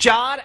4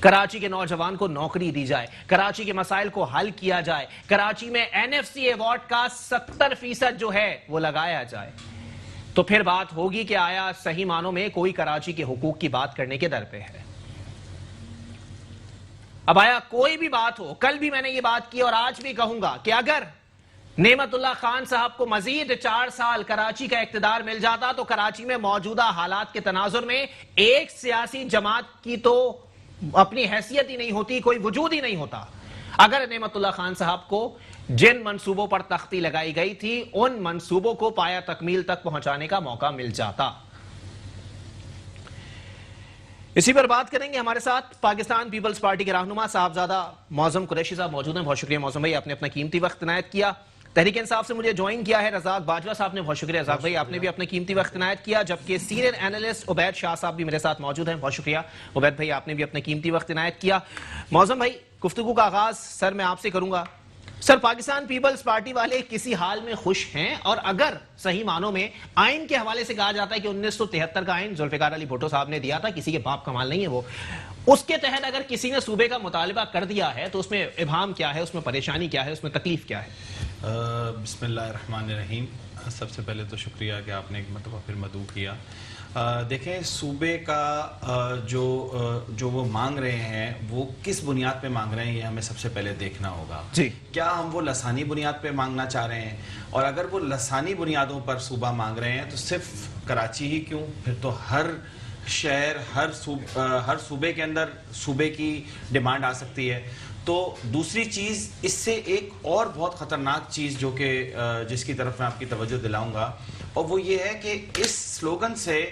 کراچی کے نوجوان کو نوکری دی جائے, کراچی کے مسائل کو حل کیا جائے, کراچی میں NFC ایوارڈ کا 70% جو ہے وہ لگایا جائے, تو پھر بات ہوگی کہ آیا صحیح معنوں میں کوئی کراچی کے حقوق کی بات کرنے کے در پہ ہے. اب آیا کوئی بھی بات ہو, کل بھی میں نے یہ بات کی اور آج بھی کہوں گا کہ اگر نعمت اللہ خان صاحب کو مزید 4 سال کراچی کا اقتدار مل جاتا تو کراچی میں موجودہ حالات کے تناظر میں ایک سیاسی جماعت کی تو اپنی حیثیت ہی نہیں ہوتی, کوئی وجود ہی نہیں ہوتا. اگر نعمت اللہ خان صاحب کو جن منصوبوں پر تختی لگائی گئی تھی ان منصوبوں کو پایا تکمیل تک پہنچانے کا موقع مل جاتا. اسی پر بات کریں گے. ہمارے ساتھ پاکستان پیپلز پارٹی کے رہنما صاحبزادہ معظم قریشی صاحب موجود ہیں. بہت شکریہ معظم بھائی, آپ نے اپنا قیمتی وقت عنایت کیا. تحریک انصاف سے مجھے جوائن کیا ہے رزاق باجوہ صاحب نے, بہت شکریہ رزاق بھائی, آپ نے بھی اپنا قیمتی وقت عنایت کیا. جبکہ سینئر اینالسٹ عبید شاہ صاحب بھی میرے ساتھ موجود ہیں. بہت شکریہ عبید بھائی, آپ نے بھی اپنا قیمتی وقت عنایت کیا. معظم بھائی, گفتگو کا آغاز سر میں آپ سے کروں گا. سر, پاکستان پیپلز پارٹی والے کسی حال میں خوش ہیں؟ اور اگر صحیح معنوں میں آئین کے حوالے سے کہا جاتا ہے کہ 1973 کا آئین ذوالفقار علی بھٹو صاحب نے دیا تھا, کسی کے باپ کا مال نہیں ہے وہ, اس کے تحت اگر کسی نے صوبے کا مطالبہ کر دیا ہے تو اس میں ابہام کیا ہے, اس میں پریشانی کیا ہے, اس میں تکلیف کیا ہے؟ بسم اللہ الرحمن الرحیم. سب سے پہلے تو شکریہ کہ آپ نے ایک مرتبہ پھر مدعو کیا. دیکھیں, صوبے کا جو وہ مانگ رہے ہیں وہ کس بنیاد پہ مانگ رہے ہیں یہ ہمیں سب سے پہلے دیکھنا ہوگا. جی, کیا ہم وہ لسانی بنیاد پہ مانگنا چاہ رہے ہیں؟ اور اگر وہ لسانی بنیادوں پر صوبہ مانگ رہے ہیں تو صرف کراچی ہی کیوں, پھر تو ہر شہر, ہر صوبے کے اندر صوبے کی ڈیمانڈ آ سکتی ہے. تو دوسری چیز, اس سے ایک اور بہت خطرناک چیز جو کہ جس کی طرف میں آپ کی توجہ دلاؤں گا, اور وہ یہ ہے کہ اس سلوگن سے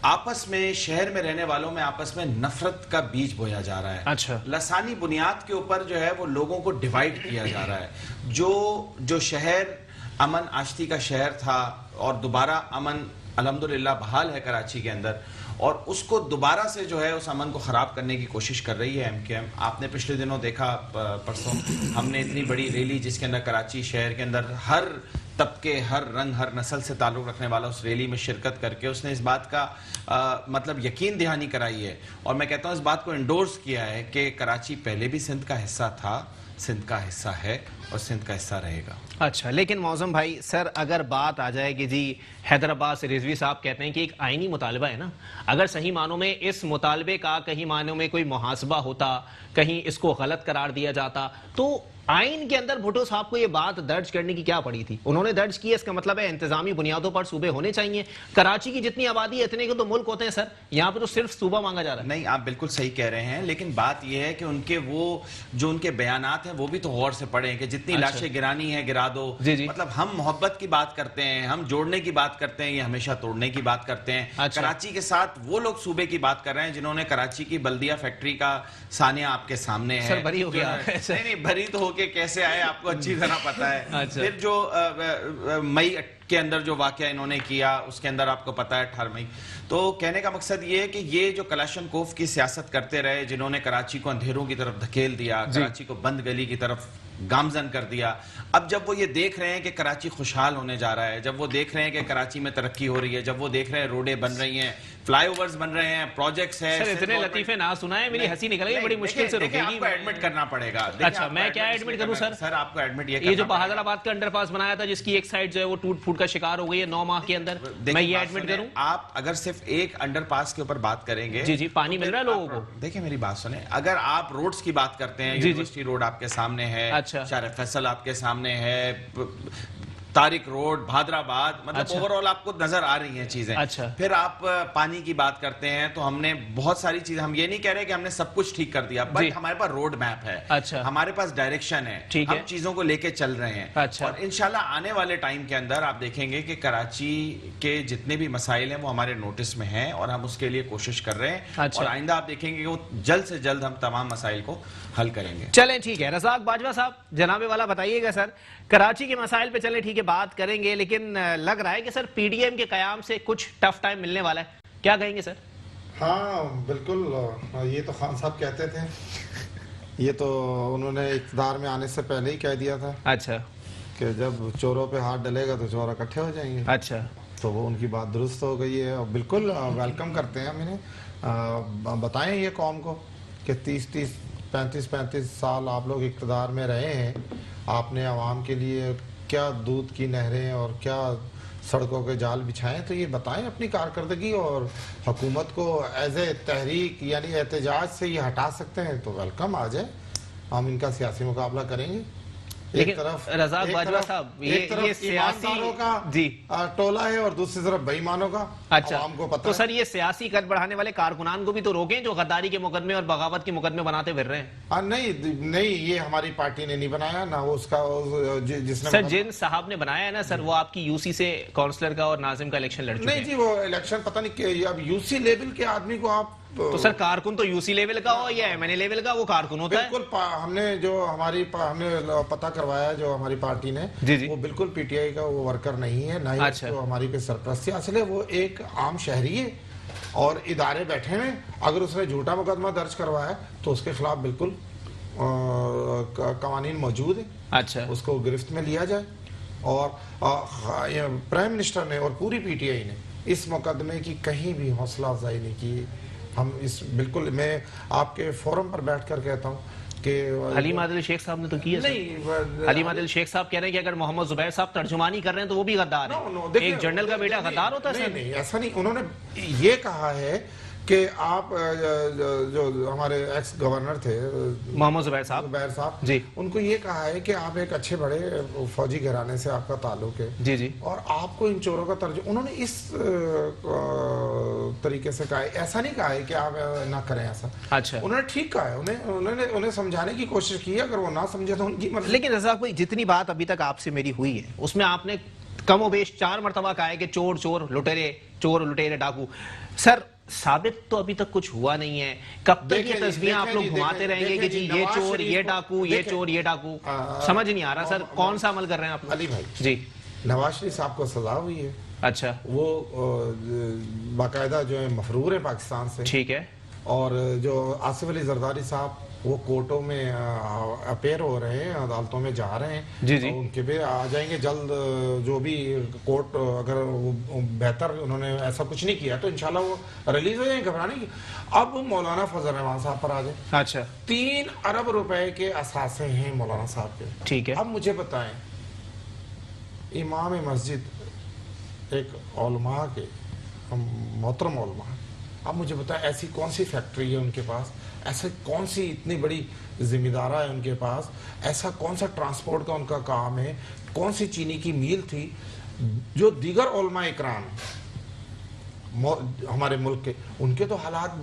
آپس میں, شہر میں رہنے والوں میں آپس میں نفرت کا بیج بویا جا رہا ہے. اچھا, لسانی بنیاد کے اوپر جو ہے وہ لوگوں کو ڈیوائیڈ کیا جا رہا ہے. جو شہر امن آشتی کا شہر تھا اور دوبارہ امن الحمدللہ بحال ہے کراچی کے اندر, اور اس کو دوبارہ سے جو ہے اس امن کو خراب کرنے کی کوشش کر رہی ہے MKM. آپ نے پچھلے دنوں دیکھا, پرسوں ہم نے اتنی بڑی ریلی جس کے اندر کراچی شہر کے اندر ہر طبقے, ہر رنگ, ہر نسل سے تعلق رکھنے والا اس ریلی میں شرکت کر کے اس نے اس بات کا مطلب یقین دہانی کرائی ہے, اور میں کہتا ہوں اس بات کو انڈورس کیا ہے کہ کراچی پہلے بھی سندھ کا حصہ تھا, سندھ کا حصہ ہے اور سندھ کا حصہ رہے گا. اچھا, لیکن معظم بھائی سر, اگر بات آ جائے کہ جی حیدرآباد سے رضوی صاحب کہتے ہیں کہ ایک آئینی مطالبہ ہے نا, اگر صحیح معنوں میں اس مطالبے کا کہیں معنوں میں کوئی محاسبہ ہوتا, کہیں اس کو غلط قرار دیا جاتا, تو آئین کے اندر بھٹو صاحب کو یہ بات درج کرنے کی کیا پڑی تھی؟ انہوں نے درج کی, اس کا مطلب ہے انتظامی بنیادوں پر صوبے ہونے چاہیے. کراچی کی جتنی آبادی ہے اتنے کے تو ملک ہوتے ہیں سر, یہاں پہ تو صرف صوبہ مانگا جا رہا ہے. نہیں, آپ بالکل صحیح کہہ رہے ہیں, لیکن بات یہ ہے کہ ان کے وہ جو ان کے بیانات ہیں وہ بھی تو غور سے پڑھیں کہ جتنی لاشیں گرانی ہے گرا دو. مطلب ہم محبت کی بات کرتے ہیں, ہم جوڑنے کی بات کرتے ہیں, یہ ہمیشہ توڑنے کی بات کرتے ہیں. کراچی کے ساتھ وہ لوگ صوبے کی بات کر رہے ہیں جنہوں نے کراچی کی بلدیہ فیکٹری کا سانیہ آپ کے سامنے ہے. سر بری ہو گیا. نہیں, بری تو ہو کے کیسے آئے آپ کو اچھی طرح پتا ہے. پھر جو مئی کے اندر جو واقعہ انہوں نے کیا اس کے اندر آپ کو پتا ہے 18 مئی. تو کہنے کا مقصد یہ ہے کہ یہ جو کلاشن کوف کی سیاست کرتے رہے, جنہوں نے کراچی کو اندھیروں کی طرف دھکیل دیا, کراچی کو بند گلی کی طرف گامزن کر دیا, اب جب وہ یہ دیکھ رہے ہیں کہ کراچی خوشحال ہونے جا رہا ہے, جب وہ دیکھ رہے ہیں کہ کراچی میں ترقی ہو رہی ہے, جب وہ دیکھ رہے ہیں روڈیں بن رہی ہیں, فلائی اوورز بن رہے ہیں, پروجیکٹس ہیں. سر اتنے لطیفے نہ سنائیں, میری ہنسی نکل گئی, بڑی مشکل سے رکے گی. آپ کو ایڈمٹ کرنا پڑے گا. اچھا, میں کیا ایڈمٹ کروں سر؟ سر آپ کو ایڈمٹ یہ جو بہادر آباد کا انڈر پاس بنایا تھا جس کی ایک سائڈ جو ہے وہ ٹوٹ پھوٹ کا شکار ہو گئی ہے 9 ماہ کے اندر, میں یہ ایڈمٹ کروں؟ آپ اگر صرف ایک انڈر پاس کے اوپر بات کریں گے, جی پانی مل رہا ہے لوگوں کو. دیکھیں میری بات سنیں, اگر آپ روڈز کی بات کرتے ہیں, یونیورسٹی روڈ آپ کے سامنے ہے, شارع فیصل آپ کے سامنے ہے, طارق روڈ, بہادر آباد, مطلب اوور آل آپ کو نظر آ رہی ہیں چیزیں. پھر آپ پانی کی بات کرتے ہیں تو ہم نے بہت ساری چیزیں, ہم یہ نہیں کہہ رہے کہ ہم نے سب کچھ ٹھیک کر دیا, بٹ ہمارے پاس روڈ میپ ہے, ہمارے پاس ڈائریکشن ہے, ہم چیزوں کو لے کے چل رہے ہیں. اور انشاءاللہ آنے والے ٹائم کے اندر آپ دیکھیں گے کہ کراچی کے جتنے بھی مسائل ہیں وہ ہمارے نوٹس میں ہیں اور ہم اس کے لیے کوشش کر رہے ہیں, اور آئندہ آپ دیکھیں گے کہ وہ جلد سے جلد ہم تمام مسائل کو حل کریں گے. چلیں ٹھیک ہے. رزاق باجوہ صاحب, جناب والا بتائیے گا سر, کراچی کے مسائل پہ چلیں ٹھیک ہے بات کریں گے, لیکن لگ رہا ہے کہ سر پی ڈی ایم کے قیام سے کچھ ٹف ٹائم ملنے والا ہے, کیا کہیں گے سر؟ ہاں بالکل, یہ تو خان صاحب کہتے تھے, یہ تو انہوں نے اقتدار میں آنے سے پہلے ہی کہہ دیا تھا. اچھا, کہ جب چوروں پہ ہاتھ ڈلے گا تو چور اکٹھے ہو جائیں گے. اچھا, تو وہ ان کی بات درست ہو گئی ہے, بالکل ویلکم کرتے ہیں ہم انہیں. بتائیں یہ قوم کو کہ 35 سال آپ لوگ اقتدار میں رہے ہیں، آپ نے عوام کے لیے کیا دودھ کی نہریں اور کیا سڑکوں کے جال بچھائیں، تو یہ بتائیں اپنی کارکردگی، اور حکومت کو ایز اے تحریک یعنی احتجاج سے یہ ہٹا سکتے ہیں تو ویلکم، آ جائے، ہم ان کا سیاسی مقابلہ کریں گے۔ لیکن رزاق باجوہ صاحب یہ سیاسی جی ٹولہ ہے اور دوسری طرف بے ایمانوں کا، اچھا عوام کو پتہ تو سر یہ سیاسی قد بڑھانے والے کارکنان کو بھی تو روکیں جو غداری کے مقدمے اور بغاوت کے مقدمے بناتے پھر رہے ہیں۔ نہیں یہ ہماری پارٹی نے نہیں بنایا، نہ وہ اس کا جس نے سر جن صاحب نے بنایا ہے نا سر، وہ آپ کی یو سی سے کونسلر کا اور ناظم کا الیکشن لڑ چکے نہیں ہیں۔ جی وہ الیکشن پتہ نہیں کہ اب یو سی لیول کے آدمی کو آپ تو سر کارکن تو یو سی لیول کا ہو یا ایم این اے لیول کا، وہ کارکن ہوتا ہے۔ بالکل ہم نے جو ہم نے پتہ کروایا جو ہماری پارٹی نے، جی وہ بالکل پی ٹی آئی کا وہ ورکر نہیں ہے، نہ ہی اس کو ہماری پہ سرپرستی حاصل ہے، وہ ایک عام شہری ہے اور ادارے بیٹھے ہیں، اگر اس نے جھوٹا مقدمہ درج کروایا تو اس کے خلاف بالکل قوانین موجود ہیں، اچھا اس کو گرفت میں لیا جائے۔ اور پرائم منسٹر نے اور پوری پی ٹی آئی نے اس مقدمے کی کہیں بھی حوصلہ افزائی نہیں کی۔ ہم بالکل میں آپ کے فورم پر بیٹھ کر کہتا ہوں کہ حلیم عادل شیخ صاحب نے تو کی ہے نہیں، حلیم عادل شیخ صاحب کہہ رہے ہیں کہ اگر محمد زبیر صاحب ترجمانی کر رہے ہیں تو وہ بھی غدار ہیں۔ ایک جنرل کا بیٹا غدار ہوتا ہے سر؟ نہیں ایسا نہیں، انہوں نے یہ کہا ہے کہ آپ جو ہمارے ایکس گورنر تھے محمد زبیر صاحب جی، ان کو یہ کہا ہے کہ آپ ایک اچھے بڑے فوجی گھرانے سے آپ کا تعلق ہے جی اور آپ کو ان چوروں کا ترجمہ، انہوں نے اس طریقے سے کہا ہے، ایسا نہیں کہا ہے کہ آپ نہ کریں ایسا۔ اچھا انہوں نے ٹھیک کہا ہے، انہیں سمجھانے کی کوشش کی ہے، اگر وہ نہ سمجھے تو ان کی مرضی۔ لیکن رزاق بھائی جتنی بات ابھی تک آپ سے میری ہوئی ہے اس میں آپ نے کم و بیش 4 مرتبہ کہا ہے کہ چور لٹیرے ڈاکو۔ سر ثابت تو ابھی تک کچھ ہوا نہیں ہے، کب تک یہ تصویریں آپ لوگ گھماتے رہیں گے کہ جی یہ چور یہ ڈاکو یہ چور یہ ڈاکو؟ سمجھ نہیں آ رہا سر کون سا عمل کر رہے ہیں آپ؟ علی بھائی جی نواز شریف صاحب کو سزا ہوئی ہے، اچھا وہ باقاعدہ جو ہے مفرور ہے پاکستان سے، ٹھیک ہے، اور جو آصف علی زرداری صاحب وہ کورٹوں میں اپیئر ہو رہے ہیں، عدالتوں میں جا رہے ہیں، جی ان کے بھی آ جائیں گے جلد، جو بھی کورٹ اگر بہتر انہوں نے ایسا کچھ نہیں کیا تو انشاءاللہ وہ ریلیز ہو جائیں، گھبرانے کی۔ اب مولانا فضل الرحمان صاحب پر آ جائیں، اچھا 3 ارب روپے کے اثاثے ہیں مولانا صاحب کے، ٹھیک ہے۔ اب مجھے بتائیں امام مسجد ایک علماء کے محترم علماء، اب مجھے بتائیں ایسی کون سی فیکٹری ہے ان کے پاس، ایسا کون سی اتنی بڑی ذمہ دارہ ہے ان کے پاس، ایسا کون سا ٹرانسپورٹ کا ان کا کام ہے، کون سی چینی کی میل تھی، جو دیگر علماء اکرام ہمارے ملک کے، ان کے تو حالات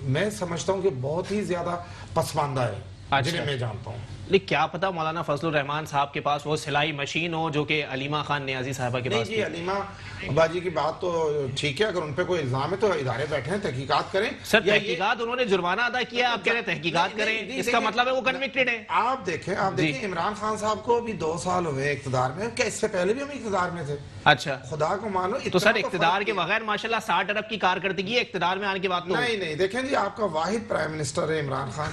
میں سمجھتا ہوں کہ بہت ہی زیادہ پسماندہ ہے، جنہیں میں جانتا ہوں۔ لیکن کیا پتا مولانا فضل الرحمان صاحب کے پاس وہ سلائی مشین ہو جو کہ علیمہ خان نیازی صاحبہ کے پاس؟ نہیں جی علیمہ باجی کی بات تو ٹھیک ہے، اگر ان پہ کوئی الزام ہے تو ادارے بیٹھے ہیں تحقیقات کریں۔ سر تحقیقات انہوں نے جرمانہ ادا کیا، آپ کہہ رہے ہیں تحقیقات کریں، اس کا مطلب ہے وہ کنوکٹڈ ہیں۔ آپ دیکھیں عمران خان صاحب کو بھی 2 سال ہوئے اقتدار میں، کیا اس سے پہلے بھی ہم اقتدار میں تھے؟ اچھا خدا کو مانو تو سر اقتدار کے بغیر ماشاءاللہ 60 ارب کی کارکردگی ہے، اقتدار میں آنے کے بعد نہیں دیکھیں جی، آپ کا واحد پرائم منسٹر ہے عمران خان،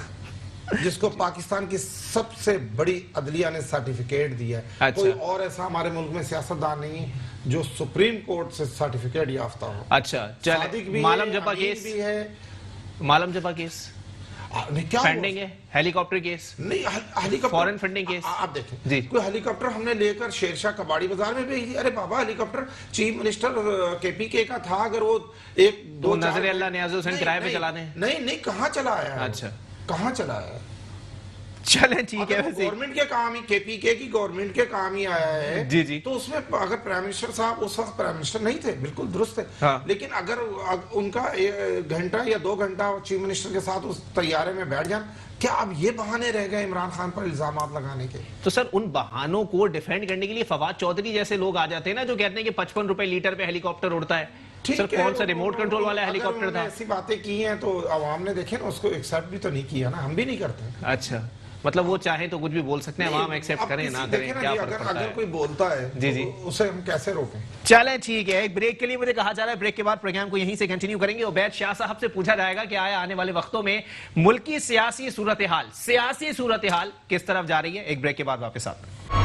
جس کو پاکستان کی سب سے بڑی عدلیہ نے سرٹیفکیٹ دیا ہے، کوئی اور ایسا ہمارے ملک میں سیاستدان نہیں ہے جو سپریم کورٹ سے سرٹیفکیٹ یافتہ ہو۔ اچھا چلیں، مالم جبا کیس بھی ہے، مالم جبا کیس فنڈنگ ہے، ہیلی کاپٹر کیس نہیں، ہیلی کاپٹر فورن فنڈنگ کیس، آپ دیکھیں کوئی ہیلی کاپٹر ہم نے لے کر شیرشاہ کباڑی بازار میں بھیج دیا، ارے بابا ہیلی کاپٹر چیف منسٹر کے پی کے کا تھا، اگر وہ 1-2 نظر اللہ نیاز حسین کرائے پہ چلا دیں؟ نہیں کہاں چلا آیا؟ اچھا کہاں چلا ہے؟ چلیں ٹھیک ہے، گورنمنٹ کے کام ہی کے پی کے کی گورنمنٹ کے کام ہی آیا ہے جی تو اس میں اگر پرائم منسٹر صاحب اس وقت پرائم منسٹر نہیں تھے، بالکل درست ہے، لیکن اگر ان کا 1 گھنٹہ یا 2 گھنٹہ چیف منسٹر کے ساتھ اس طیارے میں بیٹھ جان، کیا اب یہ بہانے رہ گئے عمران خان پر الزامات لگانے کے؟ تو سر ان بہانوں کو ڈیفینڈ کرنے کے لیے فواد چودھری جیسے لوگ آ جاتے ہیں نا، جو کہتے ہیں کہ 55 روپے لیٹر پہ ہیلی کاپٹر اڑتا ہے۔ سر کون سا ریموٹ کنٹرول والا ہیلی کاپٹر تھا؟ ایسی باتیں کی ہیں تو عوام نے دیکھیں نا، اس کو ایکسیپٹ بھی تو نہیں کیا نا، ہم بھی نہیں کرتے۔ اچھا مطلب وہ چاہیں تو کچھ بھی بول سکتے ہیں، عوام ایکسیپٹ کریں نہ کریں، کیا فرق پڑتا ہے؟ اگر کوئی بولتا ہے جی اسے ہم کیسے روکیں؟ چلیں ٹھیک ہے، ایک بریک کے لیے مجھے کہا جا رہا ہے، بریک کے بعد پروگرام کو یہیں سے کنٹینیو کریں گے۔ عبید شاہ صاحب سے پوچھا جائے گا کہ آیا آنے والے وقتوں میں ملکی سیاسی صورتحال کس طرف جا رہی ہے؟ ایک بریک کے بعد واپس آتے ہیں۔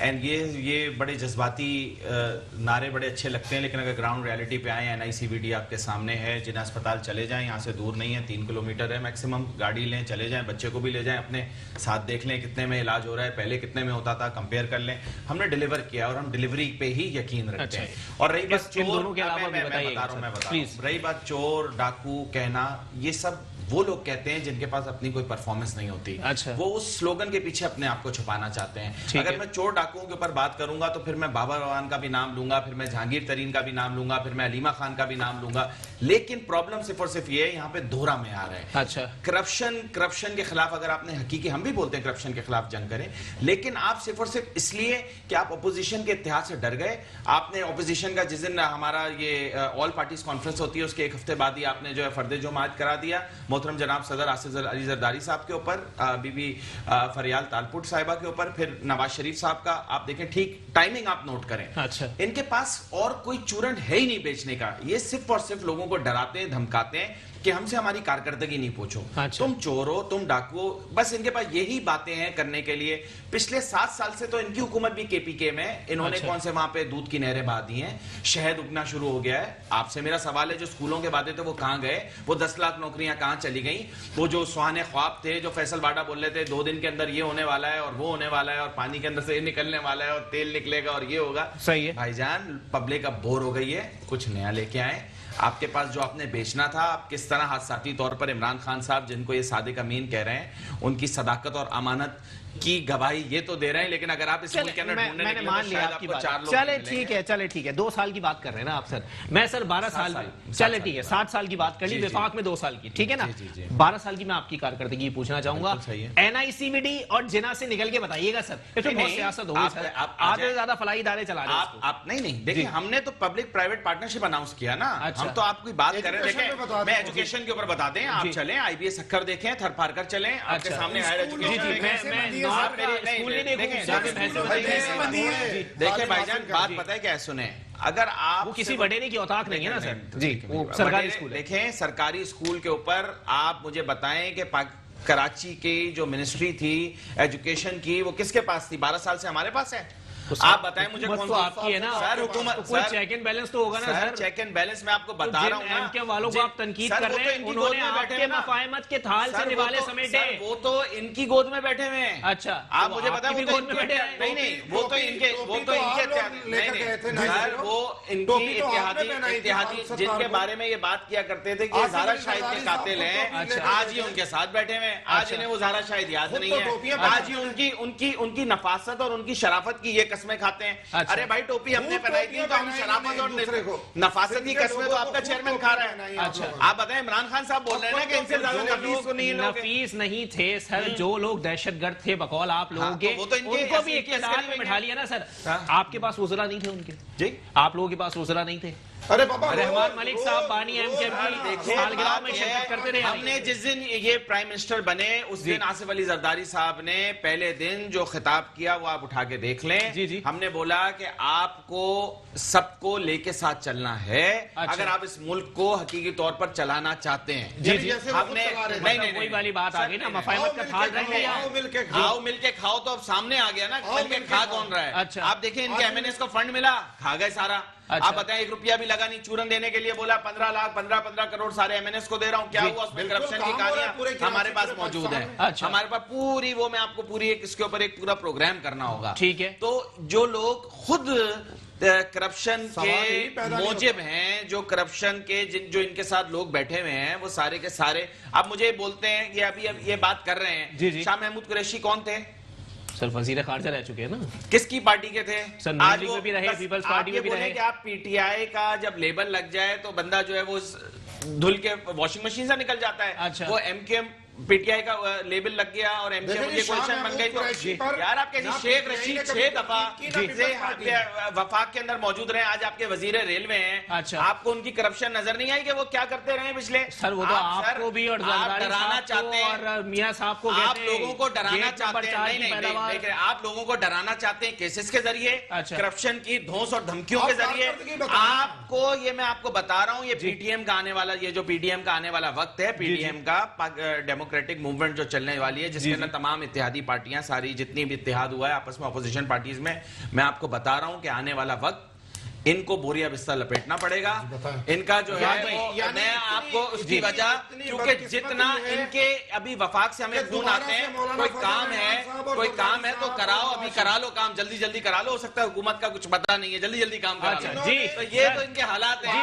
اینڈ یہ بڑے جذباتی نعرے بڑے اچھے لگتے ہیں، لیکن اگر گراؤنڈ ریالٹی پہ آئیں، NICVD آپ کے سامنے ہے، جنہیں اسپتال چلے جائیں، یہاں سے دور نہیں ہے، 3 کلومیٹر ہے میکسیمم، گاڑی لیں چلے جائیں، بچے کو بھی لے جائیں اپنے ساتھ، دیکھ لیں کتنے میں علاج ہو رہا ہے، پہلے کتنے میں ہوتا تھا، کمپیئر کر لیں. ہم نے ڈیلیور کیا اور ہم ڈیلیوری پہ ہی یقین رکھتے ہیں. اور رہی بات دونوں کے علاوہ بھی بتائیے گا چور، رہی بات چور ڈاکو کہنا، یہ سب وہ لوگ کہتے ہیں جن کے پاس اپنی کوئی پرفارمنس نہیں ہوتی. وہ اس سلوگن کے پیچھے اپنے آپ کو چھپانا چاہتے ہیں. اگر میں چور ڈاکوؤں کے اوپر بات کروں گا تو پھر میں بابر روان کا بھی نام لوں گا، پھر میں جہانگیر ترین کا بھی نام لوں گا، پھر میں علیمہ خان کا بھی نام لوں گا. لیکن پرابلم صرف اور صرف یہ ہے، یہاں پہ دھورا میں آ رہا ہے. کرپشن کے خلاف اگر آپ نے حقیقی، ہم بھی بولتے ہیں کرپشن کے خلاف جنگ کریں، لیکن آپ صرف اور صرف اس لیے کہ آپ اپوزیشن کے اتحاد سے ڈر گئے. آپ نے اپوزیشن کا جس دن ہمارا یہ آل پارٹیز کانفرنس ہوتی ہے اس کے ایک ہفتے بعد ہی آپ نے جو ہے فرد جماعت کرا دیا محترم جناب صدر آصف علی زرداری صاحب کے اوپر، بی بی فریال تالپوٹ صاحبہ کے اوپر، پھر نواز شریف صاحب کا. آپ دیکھیں ٹھیک ٹائمنگ آپ نوٹ کریں. ان کے پاس اور کوئی چورن ہے ہی نہیں بیچنے کا. یہ صرف اور صرف لوگوں کو ڈراتے ہیں، دھمکاتے ہیں کہ ہم سے ہماری کارکردگی نہیں پوچھو، تم چور ہو، تم ڈاکو ہو. بس ان کے پاس یہی باتیں ہیں کرنے کے لیے. پچھلے 7 سال سے تو ان کی حکومت بھی KPK میں، انہوں نے کون سے وہاں پہ دودھ کی نہریں بہا دی ہیں، شہد اگنا شروع ہو گیا ہے. آپ سے میرا سوال ہے جو اسکولوں کے وعدے تھے وہ کہاں گئے؟ وہ 10 لاکھ نوکریاں کہاں چلی گئیں؟ وہ جو سہانے خواب تھے جو فیصل باڈا بول رہے تھے 2 دن کے اندر یہ ہونے والا ہے اور وہ ہونے والا ہے اور پانی کے اندر سے یہ نکلنے والا ہے اور تیل نکلے گا اور یہ ہوگا. صحیح ہے بھائی جان، پبلک اب بور ہو گئی ہے، کچھ نیا لے کے آئیں. آپ کے پاس جو آپ نے بیچنا تھا، آپ کس طرح حادثاتی طور پر عمران خان صاحب جن کو یہ صادق امین کہہ رہے ہیں، ان کی صداقت اور امانت کی گواہی یہ تو دے رہے ہیں، لیکن اگر آپ اس ملک کے اندر ڈھونڈنے میں نے مان لیا آپ کی بات. چلے ٹھیک ہے 2 سال کی بات کر رہے ہیں نا آپ سر. میں سر 12 سال، چلے ٹھیک ہے 7 سال کی بات کر لی، وفاق میں 2 سال کی، ٹھیک ہے نا. 12 سال کی میں آپ کی کارکردگی پوچھنا چاہوں گا. NICVD اور جنا سے نکل کے بتائیے گا سر. اس میں بہت سیاست ہوگی سر، آدھے سے زیادہ فلاحی ادارے چلا رہے ہیں. آپ نہیں دیکھیں، ہم نے تو پبلک پرائیویٹ پارٹنرشپ اناؤنس کیا نا. ہم تو آپ کی بات کر رہے ہیں. میں ایجوکیشن کے اوپر بتا دیں، آپ چلیں IBS اکھر دیکھیں، تھر پارکر چلیں، آپ کے سامنے ہائر ایجوکیشن. دیکھیں بھائی جان، بات پتہ ہے کیا ہے، سنیں. اگر آپ وہ کسی بڑے کی اوتاق نہیں ہے نا سر. جی وہ سرکاری اسکول. دیکھیں سرکاری اسکول کے اوپر آپ مجھے بتائیں کہ کراچی کی جو منسٹری تھی ایجوکیشن کی، وہ کس کے پاس تھی؟ 12 سال سے ہمارے پاس ہے. آپ بتائیں مجھے کون سی آپ کی ہے نا سر حکومت؟ کوئی چیک اینڈ بیلنس تو ہوگا نا سر. چیک اینڈ بیلنس میں آپ کو بتا رہا ہوں نا. کے والوں کو آپ تنقید کر رہے ہیں، انہوں نے آپ کے مفاہمت کے تھال سے نوالے سمیٹے. وہ تو ان کی گود میں بیٹھے ہوئے ہیں. اچھا آپ مجھے بتائیں وہ گود میں بیٹھے ہیں؟ نہیں وہ تو ان کے سر، وہ ان کی اتحادی جن کے بارے میں یہ بات کیا کرتے تھے کہ زہرا شاہد کے قاتل ہیں، آج ہی ان کے ساتھ بیٹھے ہوئے ہیں. آج انہیں وہ زہرا شاہد یاد نہیں ہے. آج ہی ان کی نفاست اور ان کی شرافت کی یہ قسمیں کھاتے ہیں. ارے بھائی ٹوپی ہم نے پہنائی تھی تو ہم شرافت اور نفاست کی قسمیں تو آپ کا چیئرمین کھا رہا ہے. آپ بتائیں عمران خان صاحب بول رہے ہیں نا کہ ان سے زیادہ نفیس کو نہیں. نفیس نہیں تھے سر، جو لوگ دہشت گرد تھے بقول آپ لوگوں کے، ان کو بھی اقتدار میں بٹھا لیا نا سر. آپ کے پاس وزراء نہیں تھے ان کے؟ جی آپ لوگوں کے پاس وزراء نہیں تھے؟ ارے بابا رحمان ملک صاحب بانی MKM کی سالگرہ میں شرکت کرتے رہے. ہم نے جس دن یہ پرائم منسٹر بنے اس دن آصف علی زرداری صاحب نے پہلے دن جو خطاب کیا وہ آپ اٹھا کے دیکھ لیں. ہم نے بولا کہ آپ کو سب کو لے کے ساتھ چلنا ہے اگر آپ اس ملک کو حقیقی طور پر چلانا چاہتے ہیں. ہم نے نہیں کوئی والی بات آ گئی نا، مفاہمت کا تھال رکھ لیا. کھاؤ مل کے کھاؤ تو اب سامنے آ گیا نا، مل کے کھا کون رہا ہے. آپ دیکھیں ان کے MNS کو فنڈ ملا، کھا گئے سارا. آپ بتائیں 1 روپیہ بھی لگا نہیں چورن دینے کے لیے. بولا 15 لاکھ 15 کروڑ سارے MNS کو دے رہا ہوں. کیا ہوا اس میں؟ کرپشن کی کہانیاں ہمارے پاس موجود ہیں. ہمارے پاس پوری وہ، میں آپ کو پوری اس کے اوپر ایک پورا پروگرام کرنا ہوگا. ٹھیک ہے. تو جو لوگ خود کرپشن کے موجب ہیں، جو کرپشن کے جو ان کے ساتھ لوگ بیٹھے ہوئے ہیں، وہ سارے کے سارے اب مجھے بولتے ہیں کہ ابھی یہ بات کر رہے ہیں. شاہ محمود قریشی کون تھے؟ سر وزیر خارجہ رہ چکے ہیں نا. کس کی پارٹی کے تھے؟ آج وہ بھی رہے، پیپلز پارٹی میں بھی رہے. کہ آپ PTI کا جب لیبل لگ جائے تو بندہ جو ہے وہ دھل کے واشنگ مشین سے نکل جاتا ہے. وہ MKM PTI کا لیبل لگ گیا اور MKM کی کولیشن بن گئی. تو یار آپ کہتے شیخ رشید 6 دفعہ وفاق کے اندر موجود رہے، آج آپ کے وزیر ریلوے ہیں. آپ کو ان کی کرپشن نظر نہیں آئی کہ وہ کیا کرتے رہے پچھلے؟ سر وہ تو آپ کو بھی اور ڈرانا چاہتے ہیں اور میاں صاحب کو آپ لوگوں کو ڈرانا چاہتے ہیں. نہیں آپ لوگوں کو ڈرانا چاہتے ہیں کیسز کے ذریعے، کرپشن کی دھونس اور دھمکیوں کے ذریعے. آپ کو یہ میں آپ کو بتا رہا ہوں، یہ PTM کا آنے والا، یہ جو PDM کا آنے والا وقت ہے، PDM کا ڈیموکریٹک موومنٹ جو چلنے والی ہے جس کے اندر تمام اتحادی پارٹیاں ساری جتنی بھی اتحاد ہوا ہے آپس میں اپوزیشن پارٹیز میں آپ کو بتا رہا ہوں کہ آنے والا وقت ان کو بوریا بستر لپیٹنا پڑے گا. ان کا جو ہے میں آپ کو اس کی وجہ کیونکہ جتنا ان کے ابھی وفاق سے ہمیں خون آتے ہیں کوئی کام ہے تو کراؤ, ابھی کرا لو کام, جلدی جلدی کرا لو. ہو سکتا ہے حکومت کا کچھ پتہ نہیں ہے, جلدی جلدی کام کرا لو. جی تو یہ تو ان کے حالات ہیں,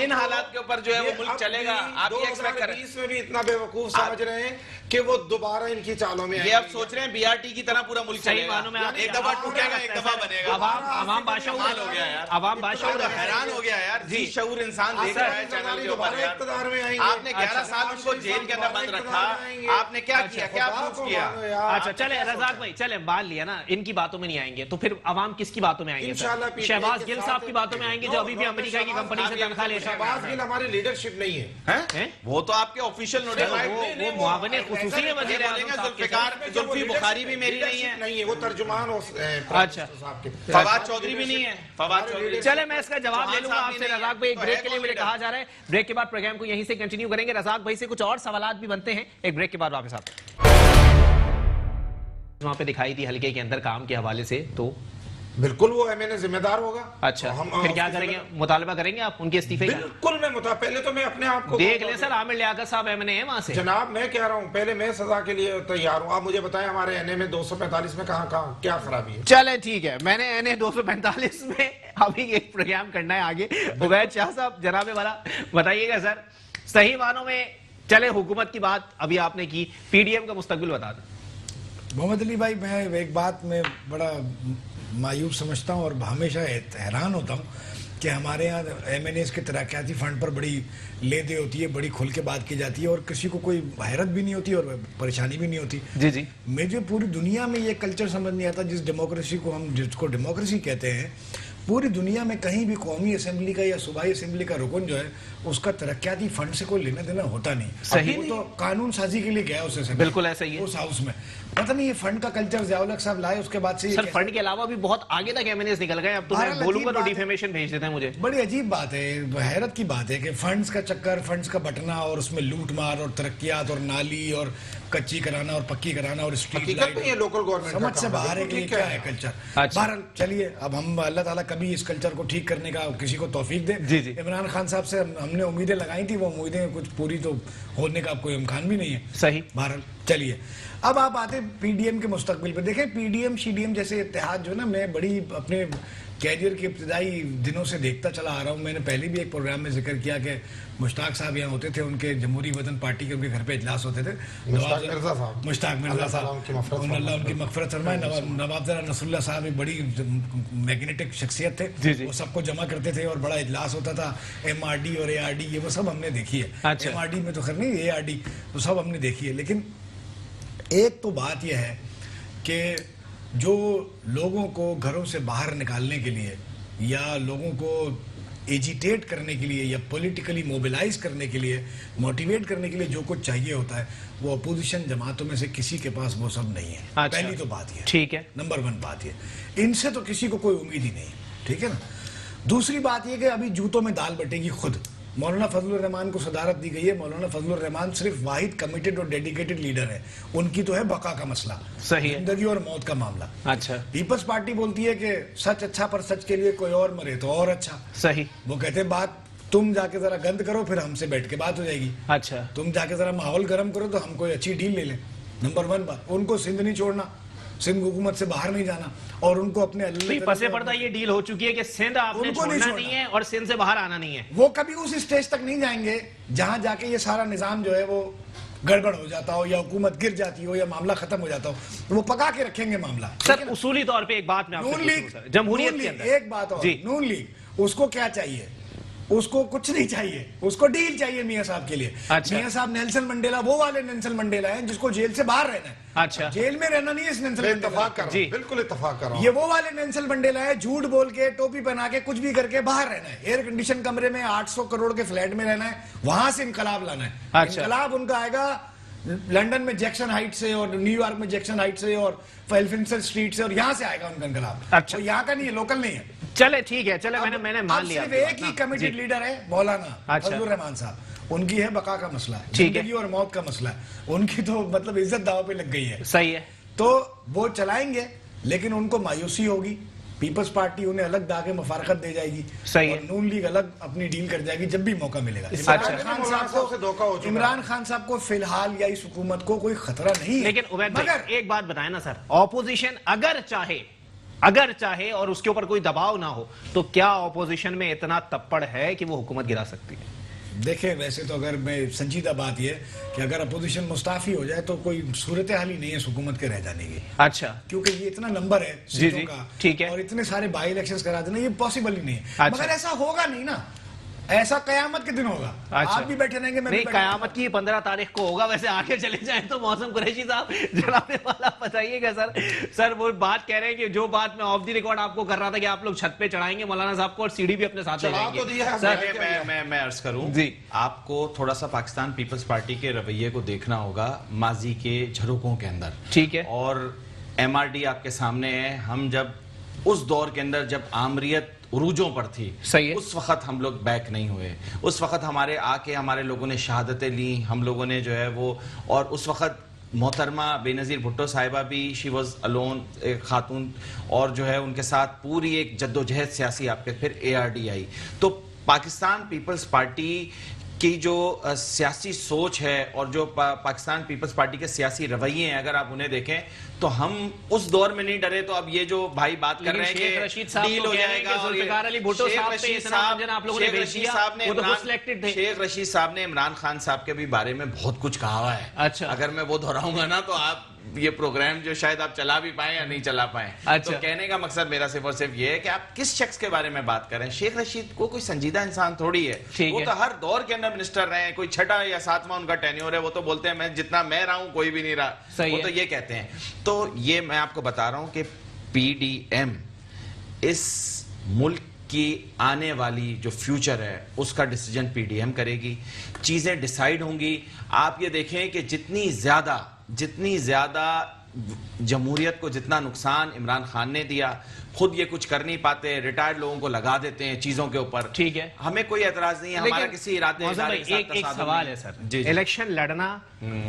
ان حالات کے اوپر جو ہے وہ ملک چلے گا. آپ یہ ایکسپیکٹ کریں 2020 میں بھی اتنا بے وقوف سمجھ رہے ہیں کہ وہ دوبارہ ان کی چالوں میں یہ اب سوچ رہے ہیں بی آر ٹی کی طرح پورا ملک چلے گا, ایک دفعہ ٹوٹے گا ایک دفعہ بنے گا. عوام بادشاہ ہو گیا یار, عوام بادشاہ حیران ہو گیا یار. جی شعور انسان دیکھ رہا ہے چینل کے اوپر یار. آپ نے 11 سال ان کو جیل کے اندر بند رکھا, آپ نے کیا کیا, کیا پروف کیا؟ اچھا چلے رزاق بھائی, چلے مان لیا نا ان کی باتوں میں نہیں آئیں گے تو پھر عوام کس کی باتوں میں آئیں گے؟ شہباز گل صاحب کی باتوں میں آئیں گے جو ابھی بھی امریکہ کی کمپنی سے تنخواہ لے رہے ہیں. شہباز گل ہماری لیڈرشپ نہیں ہے, وہ تو آپ کے آفیشیل نوٹیفائیڈ وہ معاون خصوصی ہے وزیر زلفی بخاری بھی میری نہیں ہے, وہ ترجمان. اچھا فواد چودھری بھی نہیں ہے, فواد چودھری. چلے میں اس کا جواب لے لوں گا آپ سے رزاق بھائی. ایک بریک کے لیے مجھے کہا جا رہا ہے, بریک کے بعد پروگرام کو یہیں سے کنٹینیو کریں گے. رزاق بھائی سے کچھ اور سوالات بھی بنتے ہیں, ایک بریک کے بعد واپس آتے ہیں. وہاں پہ دکھائی تھی حلقے کے اندر کام کے حوالے سے, تو بالکل وہ ایم این اے ذمہ دار ہوگا. اچھا پھر کیا کریں گے, مطالبہ کریں گے آپ ان کے استعفے کا؟ بالکل میں پہلے تو میں اپنے آپ کو دیکھ لیں سر, عامر لیاقت صاحب ایم این اے ہیں وہاں سے. جناب میں کہہ رہا ہوں پہلے میں سزا کے لیے تیار ہوں. آپ مجھے بتائیں ہمارے این اے میں 245 میں کہاں کیا خرابی ہے؟ چلے ٹھیک ہے, میں نے این اے 245 میں ابھی ایک پروگرام کرنا ہے آگے. عبید شاہ صاحب جناب والا بتائیے گا سر, صحیح معنوں میں چلے حکومت کی بات ابھی آپ نے کی, پی ڈی ایم کا مستقبل بتا دیں. محمد علی بھائی میں ایک بات میں بڑا مایوب سمجھتا ہوں اور ہمیشہ حیران ہوتا ہوں کہ ہمارے یہاں ایم این ایز کے ترقیاتی فنڈ پر بڑی لے دے ہوتی ہے, بڑی کھل کے بات کی جاتی ہے اور کسی کو کوئی حیرت بھی نہیں ہوتی اور پریشانی بھی نہیں ہوتی. جی جی, مجھے پوری دنیا میں یہ کلچر سمجھ نہیں آتا جس ڈیموکریسی کو ہم جس کو ڈیموکریسی کہتے ہیں, پوری دنیا میں کہیں بھی قومی اسمبلی کا یا صوبائی اسمبلی کا رکن جو ہے اس کا ترقیاتی فنڈ سے کوئی لینا دینا ہوتا نہیں. صحیح, وہ تو قانون سازی کے لیے گیا اس بالکل ایسا ہی ہے اس ہاؤس میں. پتہ نہیں یہ فنڈ کا کلچر ضیاء الحق صاحب لائے, اس کے بعد سے سر فنڈ کے علاوہ بھی بہت آگے تک ایم این ایز نکل گئے. اب تو میں بولوں گا تو ڈیفیمیشن بھیج دیتے ہیں مجھے. بڑی عجیب بات ہے, حیرت کی بات ہے کہ فنڈز کا چکر, فنڈز کا بٹنا اور اس میں لوٹ مار اور ترقیات اور نالی اور کچی کرانا اور پکی کرانا اور اسٹریٹ لائٹ, لوکل گورنمنٹ سمجھ سے باہر ہے کہ کیا ہے کلچر. بہرحال چلیے, اب ہم اللہ تعالیٰ کبھی اس کلچر کو ٹھیک کرنے کا کسی کو توفیق دے. عمران خان صاحب سے ہم نے امیدیں لگائی تھی, وہ امیدیں کچھ پوری تو ہونے کا کوئی امکان بھی نہیں ہے. صحیح, بہرحال چلیے اب آپ آتے پی ڈی ایم کے مستقبل پہ. دیکھیں پی ڈی ایم شی ڈی ایم جیسے اتحاد جو ہے نا, میں بڑی اپنے کیریئر کے ابتدائی دنوں سے دیکھتا چلا آ رہا ہوں. میں نے پہلے بھی ایک پروگرام میں ذکر کیا کہ مشتاق صاحب یہاں ہوتے تھے, ان کے جمہوری وطن پارٹی کے ان کے گھر پہ اجلاس ہوتے تھے. مشتاق مرزا صاحب اللہ ان کی مغفرت فرمائے. نواب ذرا نصر اللہ صاحب ایک بڑی میگنیٹک شخصیت تھے, وہ سب کو جمع کرتے تھے اور بڑا اجلاس ہوتا تھا. ایم آر ڈی اور اے آر ڈی یہ وہ سب ہم نے دیکھی ہے. ایم آر ڈی میں تو خیر نہیں, اے آر ڈی وہ سب ہم نے دیکھی ہے. لیکن ایک تو بات یہ ہے کہ جو لوگوں کو گھروں سے باہر نکالنے کے لیے یا لوگوں کو ایجیٹیٹ کرنے کے لیے یا پولیٹیکلی موبلائز کرنے کے لیے, موٹیویٹ کرنے کے لیے جو کچھ چاہیے ہوتا ہے, وہ اپوزیشن جماعتوں میں سے کسی کے پاس وہ سب نہیں ہے. پہلی تو بات یہ ٹھیک ہے, نمبر 1 بات یہ, ان سے تو کسی کو کوئی امید ہی نہیں. ٹھیک ہے نا. دوسری بات یہ کہ ابھی جوتوں میں دال بٹے گی خود. مولانا فضل الرحمان کو صدارت دی گئی ہے. مولانا فضل الرحمان صرف واحد کمیٹڈ اور ڈیڈیکیٹڈ لیڈر ہے. ان کی تو ہے بقا کا مسئلہ, صحیح ہے, زندگی اور موت کا معاملہ. اچھا, پیپلز پارٹی بولتی ہے کہ سچ اچھا پر سچ کے لیے کوئی اور مرے تو اور اچھا. صحیح, وہ کہتے ہیں بات تم جا کے ذرا گند کرو پھر ہم سے بیٹھ کے بات ہو جائے گی. اچھا, تم جا کے ذرا ماحول گرم کرو تو ہم کوئی اچھی ڈیل لے لیں. نمبر 1 بات, ان کو سندھ نہیں چھوڑنا, سندھ حکومت سے باہر نہیں جانا, اور ان کو اپنے اللہ پسے پردہ یہ ڈیل ہو چکی ہے کہ سندھ آپ نے چھوڑنا نہیں ہے اور سندھ سے باہر آنا نہیں ہے. وہ کبھی اس اسٹیج تک نہیں جائیں گے جہاں جا کے یہ سارا نظام جو ہے وہ گڑبڑ ہو جاتا ہو یا حکومت گر جاتی ہو یا معاملہ ختم ہو جاتا ہو. وہ پکا کے رکھیں گے معاملہ. سر اصولی طور پہ ایک بات میں آپ سے پوچھوں, جمہوریت کے اندر ایک بات اور, نون لیگ اس کو کیا چاہیے, اس کو کچھ نہیں چاہیے, اس کو ڈیل چاہیے میاں صاحب کے لیے. میاں صاحب نیلسن منڈیلا وہ والے نیلسن منڈیلا ہیں جس کو جیل سے باہر رہنا ہے. اچھا, جیل میں رہنا نہیں ہے اس نیلسن منڈیلا. بالکل اتفاق کر رہا ہوں. یہ وہ والے نیلسن منڈیلا ہے جھوٹ بول کے ٹوپی پہنا کے کچھ بھی کر کے باہر رہنا ہے. ایئر کنڈیشن کمرے میں 800 کروڑ کے فلیٹ میں رہنا ہے, وہاں سے انقلاب لانا ہے. انقلاب ان کا آئے گا لنڈن میں جیکسن ہائٹ سے اور نیو یارک میں جیکسن ہائٹ سے اور فیلفنسٹر اسٹریٹ سے, اور یہاں سے آئے گا ان کا انقلاب. اچھا, یہاں کا نہیں ہے, لوکل نہیں ہے. چلے ٹھیک ہے, چلے میں نے مان لیا. صرف ایک ہی کمیٹڈ لیڈر ہے مولانا فضل الرحمان صاحب, ان کی ہے بقا کا مسئلہ ہے, ٹھیک ہے. زندگی اور موت کا مسئلہ ہے, ان کی تو مطلب عزت داؤ پہ لگ گئی ہے. صحیح ہے. تو وہ چلائیں گے, لیکن ان کو مایوسی ہوگی. پیپلز پارٹی انہیں الگ داغے مفارقت دے جائے گی, صحیح ہے. اور نون لیگ الگ اپنی ڈیل کر جائے گی جب بھی موقع ملے گا. عمران خان صاحب کو فی الحال یا اس حکومت کو کوئی خطرہ نہیں ہے. لیکن عبید بھائی مگر ایک بات بتائیں نا سر, اپوزیشن اگر چاہے اور اس کے اوپر کوئی دباؤ نہ ہو تو کیا اپوزیشن میں اتنا تپڑ ہے کہ وہ حکومت گرا سکتی ہے؟ دیکھیں, ویسے تو اگر میں سنجیدہ بات یہ ہے کہ اگر اپوزیشن مستعفی ہو جائے تو کوئی صورتحال ہی نہیں ہے اس حکومت کے رہ جانے کی, اچھا, کیونکہ یہ اتنا نمبر ہے جی سیٹوں کا, ٹھیک ہے, اور اتنے سارے بائی الیکشنز کرا دینا یہ پاسبل ہی نہیں ہے. اچھا. مگر ایسا ہوگا نہیں نا, ایسا قیامت کے دن ہوگا. اچھا. آپ بھی بیٹھے رہیں گے, میں بھی نہیں, بیٹھا رہوں گا. قیامت کی 15 تاریخ کو ہوگا. ویسے آگے چلے جائیں تو محسن قریشی صاحب جناب والا بتائیے گا سر وہ بات کہہ رہے ہیں کہ جو بات میں آف دی ریکارڈ آپ کو کر رہا تھا کہ آپ لوگ چھت پہ چڑھائیں گے مولانا صاحب کو اور سیڑھی بھی اپنے ساتھ لے جائیں گے. میں عرض کروں جی, آپ کو تھوڑا سا پاکستان پیپلز پارٹی کے رویے کو دیکھنا ہوگا ماضی کے جھروکوں کے اندر. ٹھیک ہے, اور ایم آر ڈی آپ کے سامنے ہے. ہم جب اس دور کے اندر جب آمریت عروجوں پر تھی, صحیح ہے, اس وقت ہم لوگ بیک نہیں ہوئے. اس وقت ہمارے لوگوں نے شہادتیں لیں, ہم لوگوں نے جو ہے وہ, اور اس وقت محترمہ بے نظیر بھٹو صاحبہ بھی شی واز الون, ایک خاتون, اور جو ہے ان کے ساتھ پوری ایک جدوجہد سیاسی آپ کے, پھر اے آر ڈی آئی. تو پاکستان پیپلز پارٹی کی جو سیاسی سوچ ہے اور جو پاکستان پیپلز پارٹی کے سیاسی رویے ہیں, اگر آپ انہیں دیکھیں تو ہم اس دور میں نہیں ڈرے. تو اب یہ جو بھائی بات کر رہے ہیں کہ رشید صاحب ڈیل ہو جائے گا, ذوالفقار علی بھٹو صاحب پہ اتنا منجن آپ لوگوں نے بھیج دیا, وہ تو خود سلیکٹڈ تھے. شیخ رشید صاحب نے عمران خان صاحب کے بھی بارے میں بہت کچھ کہا ہوا ہے. اچھا, اگر میں وہ دہراؤں گا نا تو آپ یہ پروگرام جو شاید آپ چلا بھی پائیں یا نہیں چلا پائیں. تو کہنے کا مقصد میرا صرف اور صرف یہ ہے کہ آپ کس شخص کے بارے میں بات کریں. شیخ رشید کو کوئی سنجیدہ انسان تھوڑی ہے, وہ تو ہر دور کے اندر منسٹر رہے ہیں. کوئی 6واں یا 7واں ان کا ٹینیور ہے, وہ تو بولتے ہیں میں جتنا میں رہا ہوں کوئی بھی نہیں رہا, وہ تو یہ کہتے ہیں. تو یہ میں آپ کو بتا رہا ہوں کہ پی ڈی ایم اس ملک کی آنے والی جو فیوچر ہے اس کا ڈیسیجن پی ڈی ایم کرے گی. چیزیں ڈیسائیڈ ہوں گی. آپ یہ دیکھیں کہ جتنی زیادہ جمہوریت کو جتنا نقصان عمران خان نے دیا, خود یہ کچھ کر نہیں پاتے, ریٹائرڈ لوگوں کو لگا دیتے ہیں چیزوں کے اوپر. ٹھیک ہے, ہمیں کوئی اعتراض نہیں ہے, ہمارا کسی ارادے ایک سوال ہے سر, الیکشن لڑنا,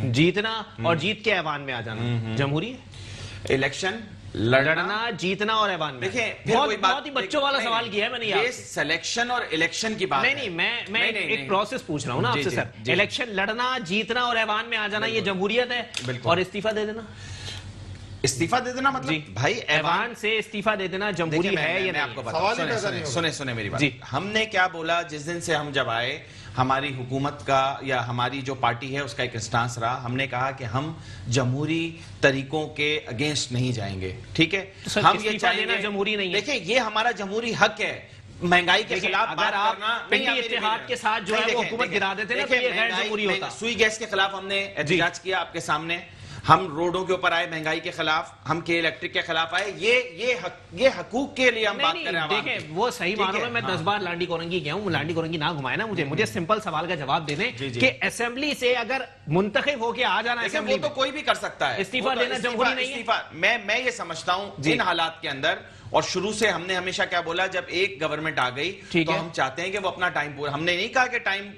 جیتنا اور جیت کے ایوان میں آ جانا جمہوری ہے؟ الیکشن لڑنا, جیتنا اور ایوان میں, دیکھیں بہت ہی بچوں والا سوال کیا ہے میں نے. یہ سلیکشن اور الیکشن کی بات نہیں, میں ایک پروسیس پوچھ رہا ہوں نا آپ سے سر. الیکشن لڑنا, جیتنا اور ایوان میں آ جانا یہ جمہوریت ہے, اور استعفیٰ دے دینا, استعفیٰ دے دینا مطلب بھائی ایوان سے استعفیٰ دے دینا جمہوری ہے یا نہیں؟ آپ کو بتاؤں, سنیں میری بات. ہم نے کیا بولا جس دن سے ہم جب آئے, ہماری حکومت کا یا ہماری جو پارٹی ہے اس کا ایک اسٹانس رہا, ہم نے کہا کہ ہم جمہوری طریقوں کے اگینسٹ نہیں جائیں گے. ٹھیک ہے, ہم یہ چاہیں گے جمہوری نہیں. دیکھیں یہ ہمارا جمہوری حق ہے. مہنگائی کے خلاف اگر آپ پنڈی اتحاد کے ساتھ جو ہے وہ حکومت گرا دیتے نا تو یہ غیر جمہوری ہوتا. سوئی گیس کے خلاف ہم نے احتجاج کیا آپ کے سامنے, ہم روڈوں کے اوپر آئے مہنگائی کے خلاف, ہم کے الیکٹرک کے خلاف آئے. یہ حقوق کے لیے ہم بات کر رہے ہیں. دیکھیں وہ صحیح معنوں میں 10 بار لانڈی کورنگی گیا ہوں, لانڈی کورنگی نہ گھمائے نا مجھے سمپل سوال کا جواب دے دیں کہ اسمبلی سے اگر منتخب ہو کے آ جانا اسمبلی میں, وہ تو کوئی بھی کر سکتا ہے, استعفیٰ دینا جمہوری نہیں ہے. میں یہ سمجھتا ہوں ان حالات کے اندر, اور شروع سے ہم نے ہمیشہ کیا بولا, جب ایک گورنمنٹ آ گئی تو ہم چاہتے ہیں کہ وہ اپنا ٹائم پورا, ہم نے نہیں کہا کہ ٹائم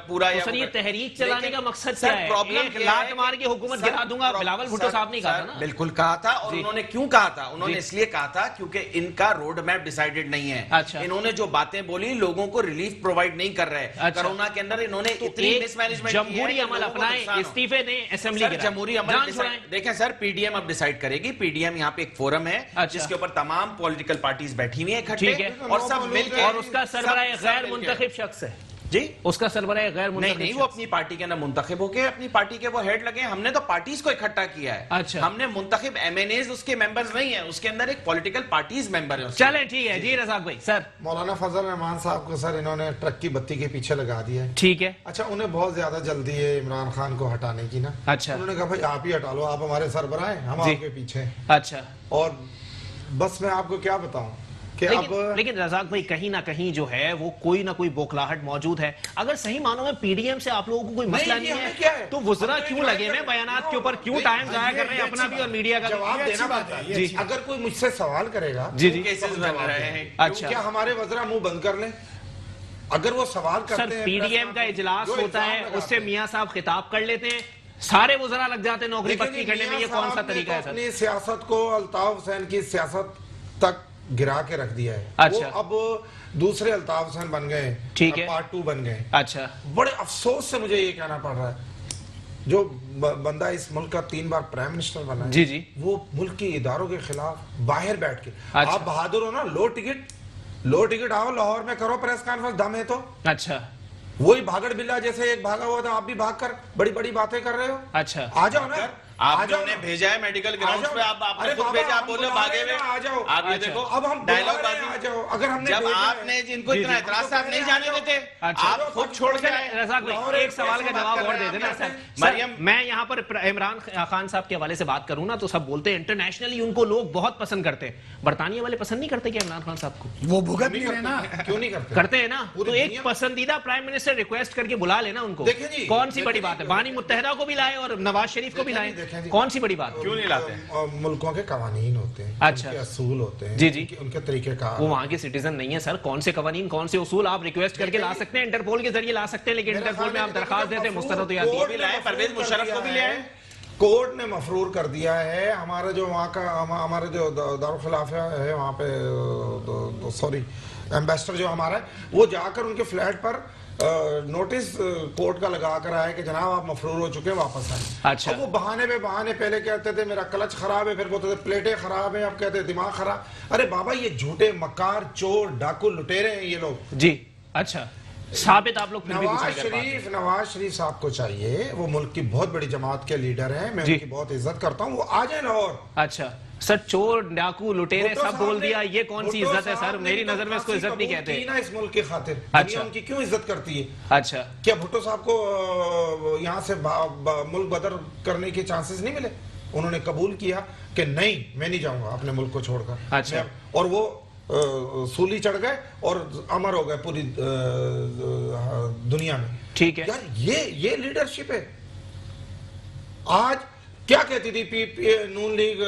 پورا, یا یہ تحریک چلانے کا مقصد کیا ہے؟ ایک لات مار کے حکومت گرا دوں گا, بلاول بھٹو صاحب نے کہا تھا نا. بالکل کہا تھا, اور انہوں نے کیوں کہا تھا؟ انہوں نے اس لیے کہا تھا کیونکہ ان کا روڈ میپ ڈیسائیڈڈ نہیں ہے. انہوں نے جو باتیں بولی لوگوں کو ریلیف پرووائڈ نہیں کر رہے. کرونا کے اندر انہوں نے اتنی مس مینجمنٹ, جمہوری عمل اپنائیں, استعفے دیں, اسمبلی جمہوری عمل. دیکھیں سر, پی ڈی ایم اب ڈیسائیڈ کرے گی. پی ڈی ایم یہاں پہ ایک فورم ہے جس کے اوپر تمام پولیٹیکل پارٹیز بیٹھی ہوئی ہیں اکٹھے, اور سب مل کے, اور اس کا سربراہ غیر منتخب شخص ہے. جی, اس کا سربراہ غیر منتخب نہیں, وہ اپنی پارٹی کے اندر منتخب ہو کے اپنی پارٹی کے وہ ہیڈ لگے. ہم نے تو پارٹیز کو اکٹھا کیا ہے. اچھا, ہم نے منتخب ایم این ایز اس کے ممبرز نہیں ہیں, اس کے اندر ایک پولیٹیکل پارٹیز ممبر ہیں. چلیں ٹھیک ہے. جی رزاق بھائی. سر مولانا فضل الرحمان صاحب کو سر انہوں نے ٹرک کی بتی کے پیچھے لگا دیا ہے. ٹھیک ہے. اچھا, انہیں بہت زیادہ جلدی ہے عمران خان کو ہٹانے کی نا. اچھا, انہوں نے کہا بھائی آپ ہی ہٹا لو, آپ ہمارے سربراہ ہیں, ہم آپ کے پیچھے ہیں. اچھا, اور بس میں آپ کو کیا بتاؤں کہ لیکن رزاق بھائی کہیں نہ کہیں جو ہے وہ کوئی نہ کوئی بوکھلاہٹ موجود ہے. اگر صحیح معنوں میں پی ڈی ایم سے آپ لوگوں کو کوئی مسئلہ نہیں ہے تو وزراء کیوں لگے ہوئے بیانات کے اوپر, کیوں ٹائم ضائع کر رہے ہیں اپنا بھی اور میڈیا کا جواب دینا پڑتا ہے. اگر کوئی مجھ سے سوال کرے گا جی کیسز بن رہے ہیں, اچھا, کیا ہمارے وزراء منہ بند کر لیں؟ اگر وہ سوال کرتے سر ہیں پی ڈی ایم کا اجلاس جو ہوتا الزام ہے لگاتے اس سے ہیں۔ میاں صاحب خطاب کر لیتے ہیں، سارے وزراء لگ جاتے ہیں نوکری پکی کرنے میں، یہ کون سا طریقہ ہے سر؟ اپنی سیاست کو الطاف حسین کی سیاست تک گرا کے رکھ دیا ہے، اچھا۔ وہ اب دوسرے الطاف حسین بن گئے، ٹھیک ہے، پارٹ 2 بن گئے۔ اچھا بڑے افسوس سے مجھے یہ کہنا پڑ رہا ہے، جو بندہ اس ملک کا 3 بار پرائم منسٹر بنا ہے، جی جی، وہ ملک کی اداروں کے خلاف باہر بیٹھ کے، اچھا۔ آپ بہادر ہو نا، لو ٹکٹ آؤ لاہور میں کرو پریس کانفرنس، دم ہے تو اچھا وہی بھاگڑ بلا جیسے ایک بھاگا ہوا تھا، آپ بھی بھاگ کر بڑی بڑی باتیں کر رہے ہو، اچھا آ جاؤ نا، آپ نے انہیں بھیجا ہے میڈیکل گراؤنڈز پہ، آپ نے خود بھیجا، آپ بولے بھاگے ہوئے، آ جاؤ، آپ یہ دیکھو اب ہم ڈائلاگ آ جاؤ، اگر ہم نے جب بھیجا آپ ہے، نے جن کو اتنا اعتراض تھا آپ نہیں جانے دیتے، آپ خود چھوڑ کے آئے۔ رزاق بھائی ایک سوال کا جواب اور دے دینا سر۔ مریم، میں یہاں پر عمران خان صاحب کے حوالے سے بات کروں نا تو سب بولتے ہیں انٹرنیشنلی ان کو لوگ بہت پسند کرتے ہیں، برطانیہ والے پسند نہیں کرتے کیا عمران خان صاحب کو؟ وہ بھگت نہیں رہے نا، کیوں نہیں کرتے؟ کرتے ہیں نا، تو ایک پسندیدہ پرائم منسٹر ریکویسٹ کر کے بلا لینا ان کو، دیکھیں جی، کون سی بڑی بات ہے؟ بانی متحدہ کو بھی لائے اور نواز شریف کو بھی لائے، کون سی بڑی بات؟ کیوں نہیں لاتے؟ ملکوں کے قوانین ہوتے ہیں، اچھا، ان کے اصول ہوتے ہیں، جی جی، ان کے طریقے کار، وہ وہاں کے سٹیزن نہیں ہے سر، کون سے قوانین کون سے اصول آپ ریکویسٹ کر کے لا سکتے ہیں، انٹرپول کے ذریعے لا سکتے ہیں، لیکن انٹرپول میں آپ درخواست دیتے ہیں مستند یاد وہ بھی لائے، پرویز مشرف کو بھی لے آئے، کورٹ نے مفرور کر دیا ہے، ہمارا جو وہاں کا ہمارے جو دارالخلافہ ہے وہاں پہ، سوری ایمبیسڈر جو ہمارا ہے، وہ جا کر ان کے فلیٹ پر نوٹس کورٹ کا لگا کر آئے کہ جناب آپ مفرور ہو چکے، واپس آئیں۔ اچھا، اب وہ بہانے پہ بہانے، پہلے کہتے تھے میرا کلچ خراب ہے، پھر بولتے تھے پلیٹیں خراب ہیں، اب کہتے ہیں دماغ خراب۔ ارے بابا یہ جھوٹے مکار چور ڈاکو لٹیرے ہیں یہ لوگ۔ جی اچھا، ثابت آپ لوگ پھر بھی کچھ نہیں کر پاتے۔ نواز شریف صاحب کو چاہیے، وہ ملک کی بہت بڑی جماعت کے لیڈر ہیں، میں ان کی بہت عزت کرتا ہوں، وہ آ جائیں لاہور۔ اچھا سر، چور ڈاکو لٹیرے سب بول دیا، یہ کون سی عزت ہے سر؟ میری نظر میں اس کو عزت نہیں کہتے۔ اس ملک کی خاطر دنیا ان کی کیوں عزت کرتی ہے؟ اچھا، کیا بھٹو صاحب کو یہاں سے ملک بدر کرنے کے چانسز نہیں ملے؟ انہوں نے قبول کیا کہ نہیں، میں نہیں جاؤں گا اپنے ملک کو چھوڑ کر، اچھا، اور وہ سولی چڑھ گئے اور امر ہو گئے پوری دنیا میں۔ ٹھیک ہے یار یہ لیڈرشپ ہے۔ آج کیا کہتی تھی نون لیگ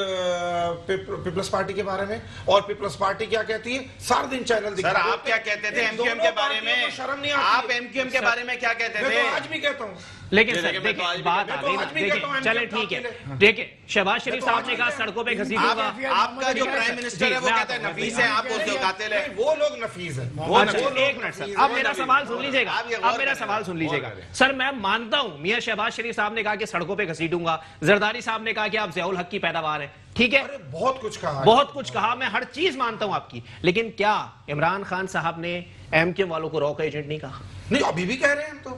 پیپلز پارٹی کے بارے میں، اور پیپلز پارٹی کیا کہتی ہے؟ سارا دن چینل سر آپ کیا کہتے تھے ایم کیو ایم کے بارے میں؟ شرم نہیں آپ آتی؟ ایم کیو ایم کے بارے میں کیا کہتے میں تھے؟ تو آج بھی کہتا ہوں۔ لیکن سر دیکھیں بات آ گئی، دیکھیں چلیں ٹھیک ہے، دیکھیں شہباز شریف صاحب نے کہا سڑکوں پہ گھسیٹوں گا، آپ کا جو پرائم منسٹر ہے وہ کہتا ہے نفیس ہے، آپ اس کو قاتل ہے۔ وہ لوگ نفیس ہیں۔ اچھا ایک منٹ سر، اب میرا سوال سن لیجیے گا، اب میرا سوال سن لیجیے گا سر۔ میں مانتا ہوں میاں شہباز شریف صاحب نے کہا کہ سڑکوں پہ گھسیٹوں گا، زرداری صاحب نے کہا کہ آپ ضیاء الحق کی پیداوار ہے، ٹھیک ہے، بہت کچھ کہا، بہت کچھ کہا، میں ہر چیز مانتا ہوں آپ کی، لیکن کیا عمران خان صاحب نے ایم کیو ایم والوں کو رو کا ایجنٹ نہیں کہا؟ نہیں، ابھی بھی کہہ رہے ہیں ہم تو،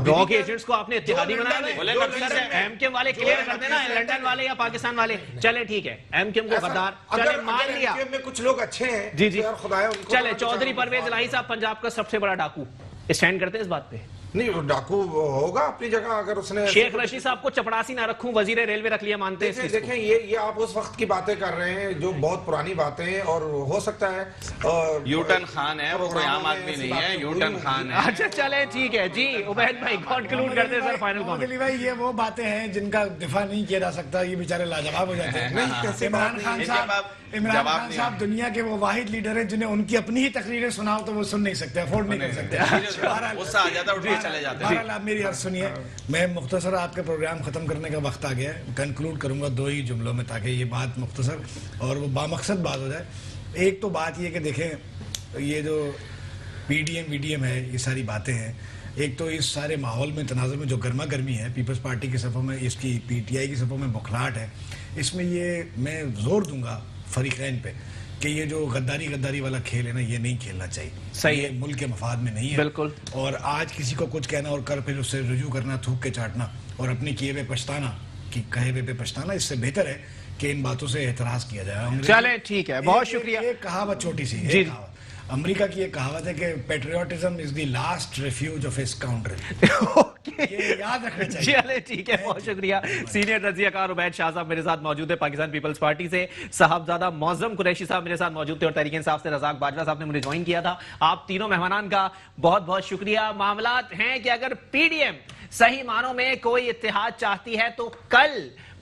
رو کے ایجنٹس کو آپ نے اتحادی بنایا بولے ہے؟ نفیس ہے۔ ایم کیو ایم والے کلیئر کر دینا، لندن والے یا پاکستان والے، چلے ٹھیک ہے، ایم کیو ایم کو غدار، چلے مان لیا، میں کچھ لوگ اچھے ہیں، جی جی، خدایا ان کو، چلے چودھری پرویز الہی صاحب پنجاب کا سب سے بڑا ڈاکو، اسٹینڈ کرتے ہیں اس بات پہ؟ نہیں، وہ ڈاکو ہوگا اپنی جگہ، اگر اس نے شیخ رشید صاحب کو چپڑاسی نہ رکھوں، وزیر ریلوے رکھ لیا، مانتے ہیں اس چیز کو؟ دیکھیں یہ آپ اس وقت کی باتیں کر رہے ہیں جو بہت پرانی باتیں ہیں، اور ہو سکتا ہے یوٹن خان ہے، وہ کوئی عام آدمی نہیں ہے، یوٹن خان ہے۔ اچھا چلے ٹھیک ہے جی، عبید بھائی کنکلوڈ کرتے ہیں سر، فائنل محمد کامنٹ۔ علی بھائی یہ وہ باتیں ہیں جن کا دفاع نہیں کیا جا سکتا، یہ بیچارے لاجواب ہو جاتے ہیں۔ عمران خان صاحب دنیا کے وہ واحد لیڈر ہیں جنہیں ان کی اپنی ہی تقریریں سناؤ تو وہ سن نہیں سکتے، افورڈ نہیں کر سکتے۔ غصہ آ جاتا ہے، اٹھ کے چلے جاتے ہیں۔ بہرحال آپ میری عرض سنیے، میں مختصر آپ کے پروگرام ختم کرنے کا وقت آ گیا ہے، کنکلوڈ کروں گا 2 ہی جملوں میں تاکہ یہ بات مختصر اور وہ بامقصد بات ہو جائے۔ ایک تو بات یہ کہ دیکھیں یہ جو پی ڈی ایم وی ڈی ایم ہے، یہ ساری باتیں ہیں، ایک تو اس سارے ماحول میں تناظر میں جو گرما گرمی ہے پیپلز پارٹی کی صفوں میں، اس کی پی ٹی آئی کی صفوں میں بکھلاہٹ ہے، اس میں یہ میں زور دوں گا فریقین پہ کہ یہ جو غداری والا کھیل ہے نا، یہ نہیں کھیلنا چاہیے، صحیح ہے، ملک کے مفاد میں نہیں ہے بالکل۔ اور آج کسی کو کچھ کہنا اور کل پھر اس سے رجوع کرنا، تھوک کے چاٹنا اور اپنے کیے ہوئے پچھتانا، کہ کہے ہوئے پہ پچھتانا، اس سے بہتر ہے کہ ان باتوں سے اعتراض کیا جائے۔ چلے ٹھیک ہے، بہت شکریہ۔ ایک کہاوت چھوٹی سی، جی امریکہ کی ایک کہاوت ہے کہ patriotism is the last refuge of his country, یہ یاد رکھنا چاہیے۔ چلے ٹھیک ہے، بہت شکریہ۔ سینئر تجزیہ کار عبید شاہ صاحب میرے ساتھ موجود ہے، پاکستان پیپلز پارٹی سے، صاحبزادہ معظم قریشی صاحب میرے ساتھ موجود تھے، اور تحریک انصاف سے رزاق باجوہ صاحب نے مجھے جوائن کیا تھا۔ آپ تینوں مہمانان کا بہت بہت شکریہ۔ معاملات ہیں کہ اگر پی ڈی ایم صحیح معنوں میں کوئی اتحاد چاہتی ہے تو کل